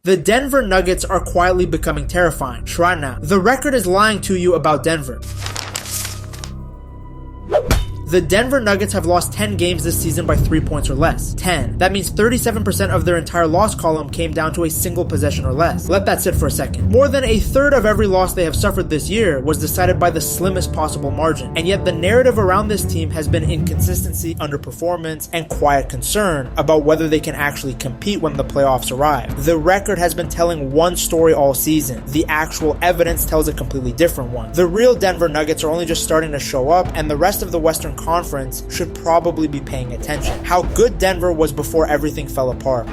The Denver Nuggets are quietly becoming terrifying. Try now. The record is lying to you about Denver. The Denver Nuggets have lost 10 games this season by 3 points or less. 10. That means 37% of their entire loss column came down to a single possession or less. Let that sit for a second. More than a third of every loss they have suffered this year was decided by the slimmest possible margin. And yet the narrative around this team has been inconsistency, underperformance, and quiet concern about whether they can actually compete when the playoffs arrive. The record has been telling one story all season. The actual evidence tells a completely different one. The real Denver Nuggets are only just starting to show up, and the rest of the Western Conference should probably be paying attention. How good Denver was before everything fell apart.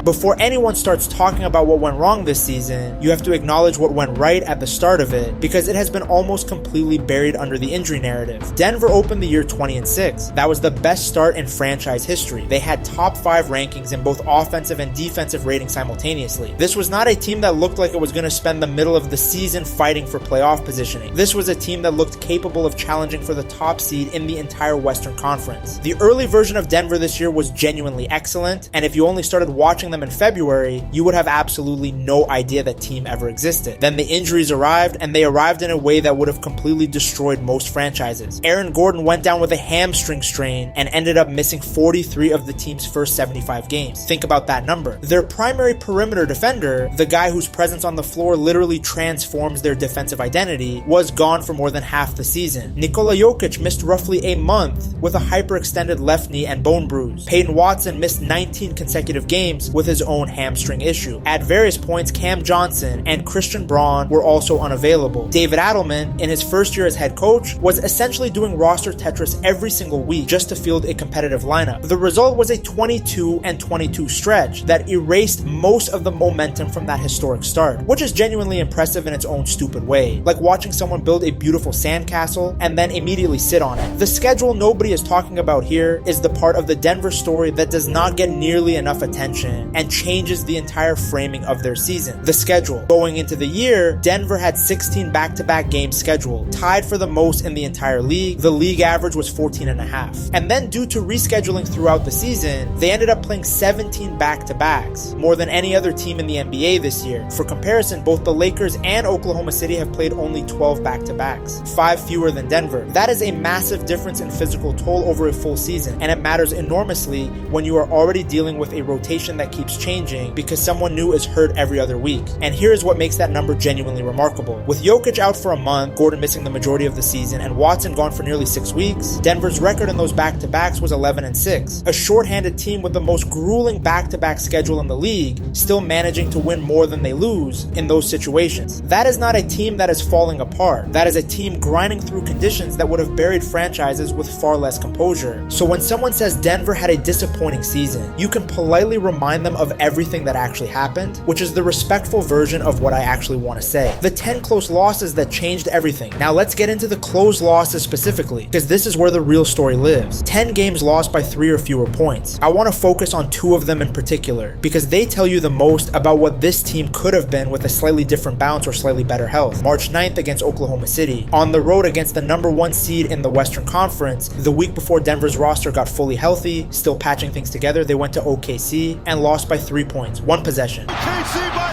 Before anyone starts talking about what went wrong this season, you have to acknowledge what went right at the start of it, because it has been almost completely buried under the injury narrative. Denver opened the year 20-6. That was the best start in franchise history. They had top 5 rankings in both offensive and defensive ratings simultaneously. This was not a team that looked like it was going to spend the middle of the season fighting for playoff positioning. This was a team that looked capable of challenging for the top seed in the entire Western Conference. The early version of Denver this year was genuinely excellent, and if you only started watching them in February, you would have absolutely no idea that team ever existed. Then the injuries arrived, and they arrived in a way that would have completely destroyed most franchises. Aaron Gordon went down with a hamstring strain and ended up missing 43 of the team's first 75 games. Think about that number. Their primary perimeter defender, the guy whose presence on the floor literally transforms their defensive identity, was gone for more than half the season. Nikola Jokić missed roughly a month with a hyperextended left knee and bone bruise. Peyton Watson missed 19 consecutive games with his own hamstring issue. At various points, Cam Johnson and Christian Braun were also unavailable. David Adelman, in his first year as head coach, was essentially doing roster Tetris every single week just to field a competitive lineup. The result was a 22-22 stretch that erased most of the momentum from that historic start, which is genuinely impressive in its own stupid way, like watching someone build a beautiful sandcastle and then immediately sit on it. The schedule nobody is talking about here is the part of the Denver story that does not get nearly enough attention and changes the entire framing of their season. The schedule. Going into the year, Denver had 16 back-to-back games scheduled, tied for the most in the entire league. The league average was 14.5. And then due to rescheduling throughout the season, they ended up playing 17 back-to-backs, more than any other team in the NBA this year. For comparison, both the Lakers and Oklahoma City have played only 12 back-to-backs, 5 fewer than Denver. That is a massive difference in physical toll over a full season, and it matters enormously when you are already dealing with a rotation that keeps changing because someone new is hurt every other week. And here's what makes that number genuinely remarkable. With Jokić out for a month, Gordon missing the majority of the season, and Watson gone for nearly 6 weeks, Denver's record in those back-to-backs was 11-6. A shorthanded team with the most grueling back-to-back schedule in the league, still managing to win more than they lose in those situations. That is not a team that is falling apart. That is a team grinding through conditions that would have buried franchises with far less composure. So when someone says Denver had a disappointing season, you can politely remind them of everything that actually happened, which is the respectful version of what I actually want to say. The 10 close losses that changed everything. Now let's get into the close losses specifically, because this is where the real story lives. 10 games lost by 3 or fewer points. I want to focus on 2 of them in particular, because they tell you the most about what this team could have been with a slightly different bounce or slightly better health. March 9th against Oklahoma City, on the road against the number 1 seed in the Western Conference, the week before Denver's roster got fully healthy, still patching things together, they went to OKC and lost by 3 points, 1 possession. OKC by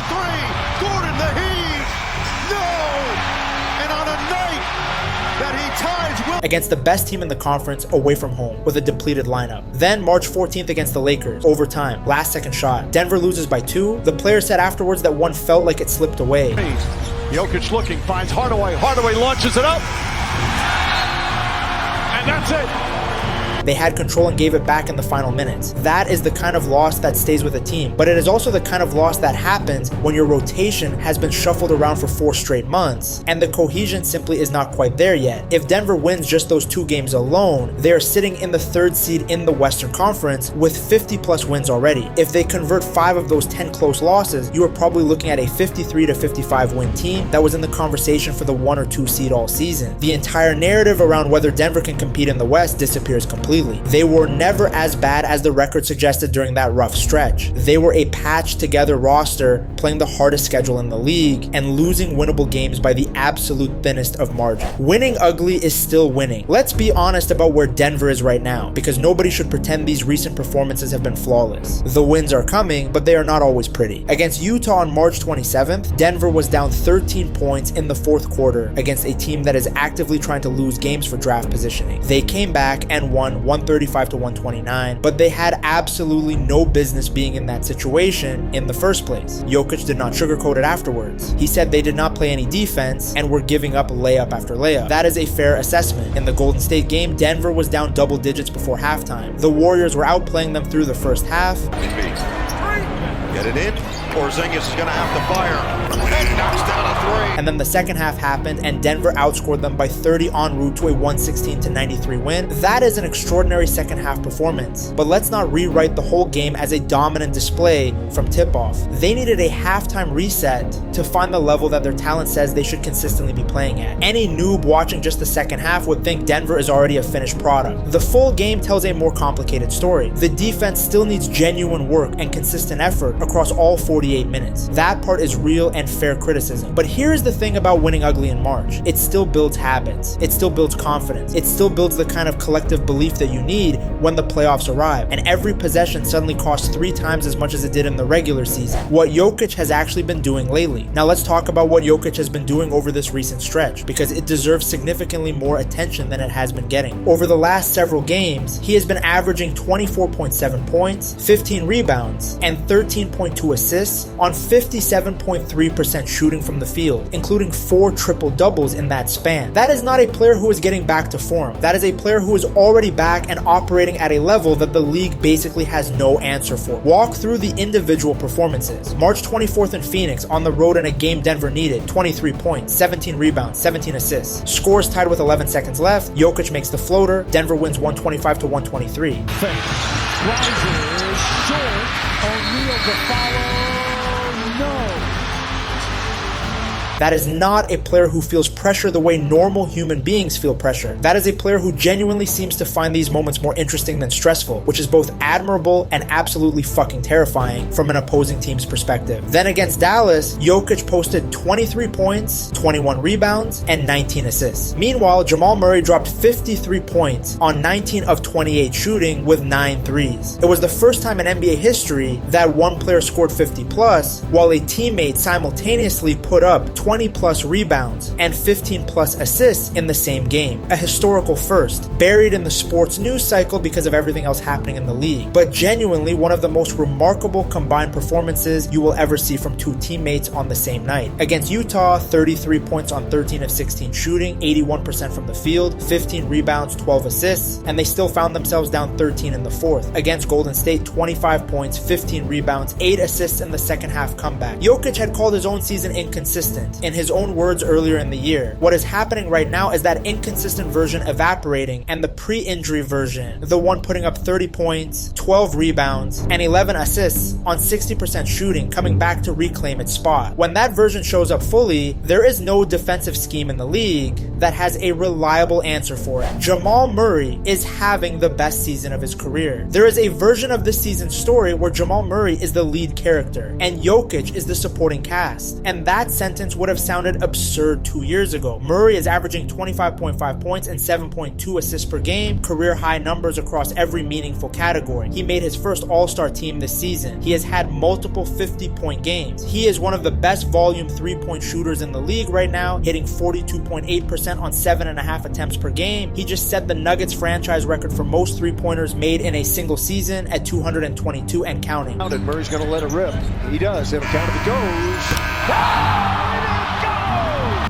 3, Gordon the heave, no, and on a night that he ties Will against the best team in the conference away from home with a depleted lineup. Then March 14th against the Lakers, overtime, last second shot. Denver loses by 2. The player said afterwards that one felt like it slipped away. Jokić looking, finds Hardaway launches it up, and that's it. They had control and gave it back in the final minutes. That is the kind of loss that stays with a team, but it is also the kind of loss that happens when your rotation has been shuffled around for 4 straight months, and the cohesion simply is not quite there yet. If Denver wins just those 2 games alone, they are sitting in the 3rd seed in the Western Conference with 50 plus wins already. If they convert 5 of those 10 close losses, you are probably looking at a 53-55 win team that was in the conversation for the 1 or 2 seed all season. The entire narrative around whether Denver can compete in the West disappears completely. completely. They were never as bad as the record suggested during that rough stretch. They were a patched together roster playing the hardest schedule in the league and losing winnable games by the absolute thinnest of margin. Winning ugly is still winning. Let's be honest about where Denver is right now, because nobody should pretend these recent performances have been flawless. The wins are coming, but they are not always pretty. Against Utah on March 27th, Denver was down 13 points in the fourth quarter against a team that is actively trying to lose games for draft positioning. They came back and won 135 to 129, but they had absolutely no business being in that situation in the first place. Jokic did not sugarcoat it afterwards. He said they did not play any defense and were giving up layup after layup. That is a fair assessment. In the Golden State game, Denver was down double digits before halftime. The Warriors were outplaying them through the first half. Get it in. Porzingis is going to have to fire. And knocks down a three. And then the second half happened and Denver outscored them by 30 en route to a 116 to 93 win. That is an extraordinary second half performance. But let's not rewrite the whole game as a dominant display from tip-off. They needed a halftime reset to find the level that their talent says they should consistently be playing at. Any noob watching just the second half would think Denver is already a finished product. The full game tells a more complicated story. The defense still needs genuine work and consistent effort across all 48 minutes. That part is real and fair criticism. But here's the thing about winning ugly in March. It still builds habits. It still builds confidence. It still builds the kind of collective belief that you need when the playoffs arrive. And every possession suddenly costs 3 times as much as it did in the regular season. What Jokic has actually been doing lately. Now let's talk about what Jokic has been doing over this recent stretch, because it deserves significantly more attention than it has been getting. Over the last several games, he has been averaging 24.7 points, 15 rebounds, and 13.2 assists on 57.3% shooting from the field, including 4 triple-doubles in that span. That is not a player who is getting back to form. That is a player who is already back and operating at a level that the league basically has no answer for. Walk through the individual performances. March 24th in Phoenix on the road in a game Denver needed, 23 points, 17 rebounds, 17 assists. Scores tied with 11 seconds left. Jokic makes the floater. Denver wins 125 to 123. Rises short. O'Neal to follow. No. That is not a player who feels pressure the way normal human beings feel pressure. That is a player who genuinely seems to find these moments more interesting than stressful, which is both admirable and absolutely fucking terrifying from an opposing team's perspective. Then against Dallas, Jokic posted 23 points, 21 rebounds, and 19 assists. Meanwhile, Jamal Murray dropped 53 points on 19 of 28 shooting with 9 threes. It was the first time in NBA history that one player scored 50 plus, while a teammate simultaneously put up 20 plus rebounds and 15 plus assists in the same game. A historical first, buried in the sports news cycle because of everything else happening in the league, but genuinely one of the most remarkable combined performances you will ever see from 2 teammates on the same night. Against Utah, 33 points on 13 of 16 shooting, 81% from the field, 15 rebounds, 12 assists, and they still found themselves down 13 in the fourth. Against Golden State, 25 points, 15 rebounds, 8 assists in the second half comeback. Jokic had called his own season inconsistent. In his own words earlier in the year, what is happening right now is that inconsistent version evaporating and the pre-injury version, the one putting up 30 points, 12 rebounds, and 11 assists on 60% shooting, coming back to reclaim its spot. When that version shows up fully, there is no defensive scheme in the league that has a reliable answer for it. Jamal Murray is having the best season of his career. There is a version of this season's story where Jamal Murray is the lead character and Jokic is the supporting cast, and that sentence would have sounded absurd 2 years ago. Murray is averaging 25.5 points and 7.2 assists per game, career high numbers across every meaningful category. He made his first All-Star team this season. He has had multiple 50-point games. He is one of the best volume 3-point shooters in the league right now, hitting 42.8% on 7.5 attempts per game. He just set the Nuggets franchise record for most 3-pointers made in a single season at 222 and counting. And Murray's going to let it rip. He does. Every count of it goes.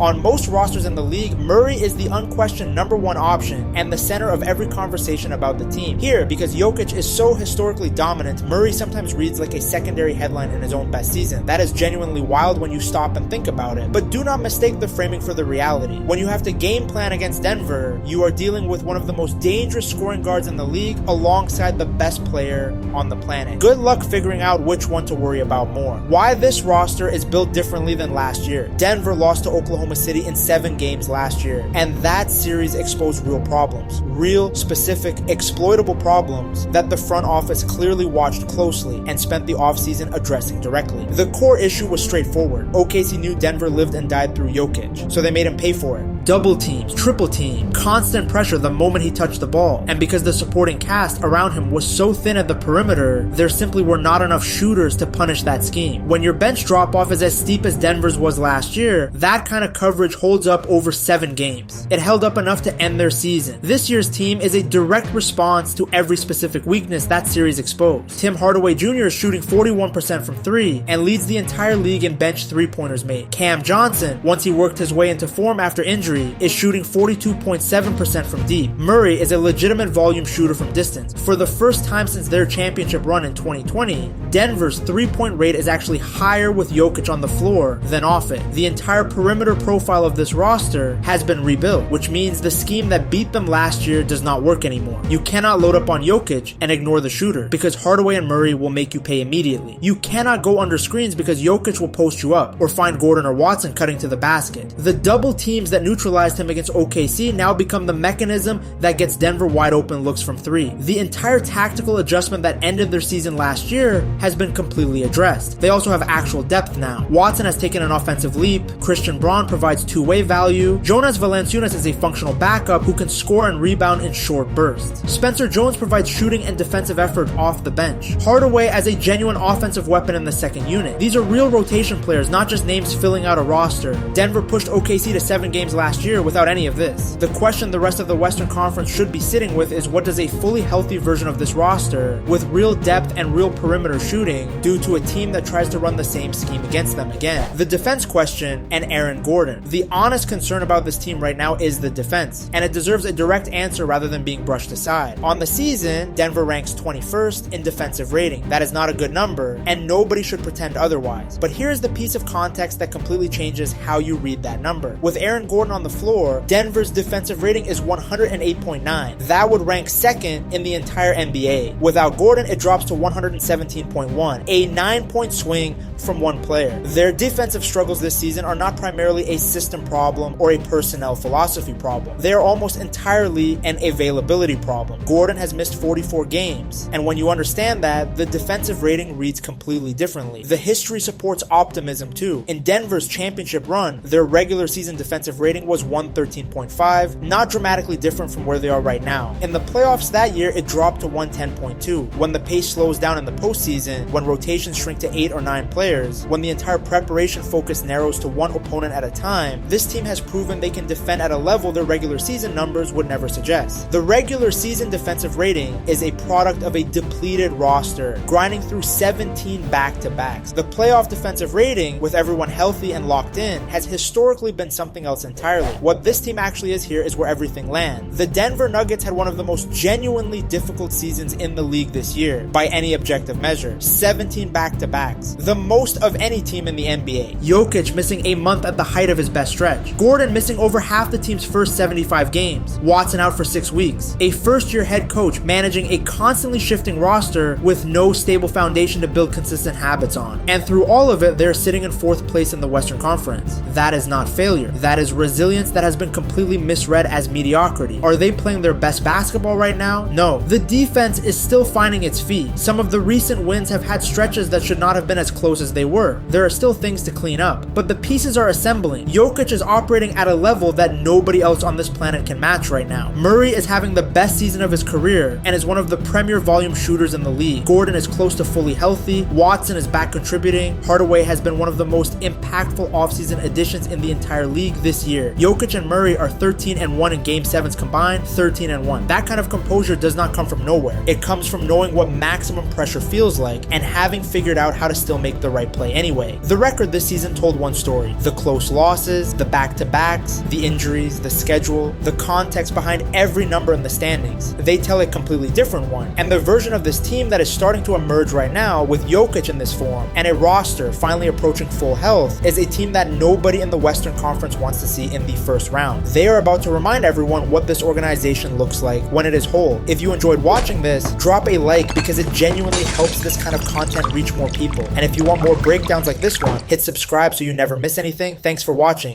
On most rosters in the league, Murray is the unquestioned number 1 option and the center of every conversation about the team. Here, because Jokic is so historically dominant, Murray sometimes reads like a secondary headline in his own best season. That is genuinely wild when you stop and think about it. But do not mistake the framing for the reality. When you have to game plan against Denver, you are dealing with one of the most dangerous scoring guards in the league alongside the best player on the planet. Good luck figuring out which one to worry about more. Why this roster is built differently than last year. Denver lost to Oklahoma Oklahoma City in 7 games last year, and that series exposed real problems. Real, specific, exploitable problems that the front office clearly watched closely and spent the offseason addressing directly. The core issue was straightforward. OKC knew Denver lived and died through Jokic, so they made him pay for it. Double teams, triple team, constant pressure the moment he touched the ball. And because the supporting cast around him was so thin at the perimeter, there simply were not enough shooters to punish that scheme. When your bench drop-off is as steep as Denver's was last year, that kind of coverage holds up over 7 games. It held up enough to end their season. This year's team is a direct response to every specific weakness that series exposed. Tim Hardaway Jr. is shooting 41% from 3 and leads the entire league in bench 3-pointers made. Cam Johnson, once he worked his way into form after injury, is shooting 42.7% from deep. Murray is a legitimate volume shooter from distance. For the first time since their championship run in 2020, Denver's 3-point rate is actually higher with Jokic on the floor than off it. The entire perimeter profile of this roster has been rebuilt, which means the scheme that beat them last year does not work anymore. You cannot load up on Jokic and ignore the shooter, because Hardaway and Murray will make you pay immediately. You cannot go under screens because Jokic will post you up, or find Gordon or Watson cutting to the basket. The double teams that neutralized him against OKC now become the mechanism that gets Denver wide open looks from 3. The entire tactical adjustment that ended their season last year has been completely addressed. They also have actual depth now. Watson has taken an offensive leap, Christian Braun provides two-way value, Jonas Valanciunas is a functional backup who can score and rebound in short bursts. Spencer Jones provides shooting and defensive effort off the bench. Hardaway as a genuine offensive weapon in the second unit. These are real rotation players, not just names filling out a roster. Denver pushed OKC to 7 games last year without any of this. The question the rest of the Western Conference should be sitting with is, what does a fully healthy version of this roster with real depth and real perimeter shooting do to a team that tries to run the same scheme against them again? The defense question and Aaron Gordon. The honest concern about this team right now is the defense, and it deserves a direct answer rather than being brushed aside. On the season, Denver ranks 21st in defensive rating. That is not a good number, and nobody should pretend otherwise. But here's the piece of context that completely changes how you read that number. With Aaron Gordon on the floor, Denver's defensive rating is 108.9. That would rank 2nd in the entire NBA. Without Gordon, it drops to 117.1, a 9-point swing from one player. Their defensive struggles this season are not primarily a system problem or a personnel philosophy problem. They are almost entirely an availability problem. Gordon has missed 44 games, and when you understand that, the defensive rating reads completely differently. The history supports optimism too. In Denver's championship run, their regular season defensive rating was 113.5, not dramatically different from where they are right now. In the playoffs that year, it dropped to 110.2. When the pace slows down in the postseason, when rotations shrink to 8 or 9 players, when the entire preparation focus narrows to one opponent at a time, this team has proven they can defend at a level their regular season numbers would never suggest. The regular season defensive rating is a product of a depleted roster, grinding through 17 back-to-backs. The playoff defensive rating, with everyone healthy and locked in, has historically been something else entirely. What this team actually is here is where everything lands. The Denver Nuggets had one of the most genuinely difficult seasons in the league this year, by any objective measure. 17 back-to-backs. The most of any team in the NBA. Jokic missing a month at the height of his best stretch. Gordon missing over half the team's first 75 games. Watson out for 6 weeks. A first-year head coach managing a constantly shifting roster with no stable foundation to build consistent habits on. And through all of it, they're sitting in 4th place in the Western Conference. That is not failure. That is resilience that has been completely misread as mediocrity. Are they playing their best basketball right now? No. The defense is still finding its feet. Some of the recent wins have had stretches that should not have been as close as they were. There are still things to clean up, but the pieces are assembling. Jokic is operating at a level that nobody else on this planet can match right now. Murray is having the best season of his career and is one of the premier volume shooters in the league. Gordon is close to fully healthy. Watson is back contributing. Hardaway has been one of the most impactful offseason additions in the entire league this year. Jokic and Murray are 13-1 in Game 7s combined, 13-1. That kind of composure does not come from nowhere. It comes from knowing what maximum pressure feels like and having figured out how to still make the right play anyway. The record this season told one story. The close losses, the back-to-backs, the injuries, the schedule, the context behind every number in the standings. They tell a completely different one. And the version of this team that is starting to emerge right now with Jokic in this form and a roster finally approaching full health is a team that nobody in the Western Conference wants to see in the first round. They are about to remind everyone what this organization looks like when it is whole. If you enjoyed watching this, drop a like because it genuinely helps this kind of content reach more people. And if you want more breakdowns like this one, hit subscribe so you never miss anything. Thanks for watching.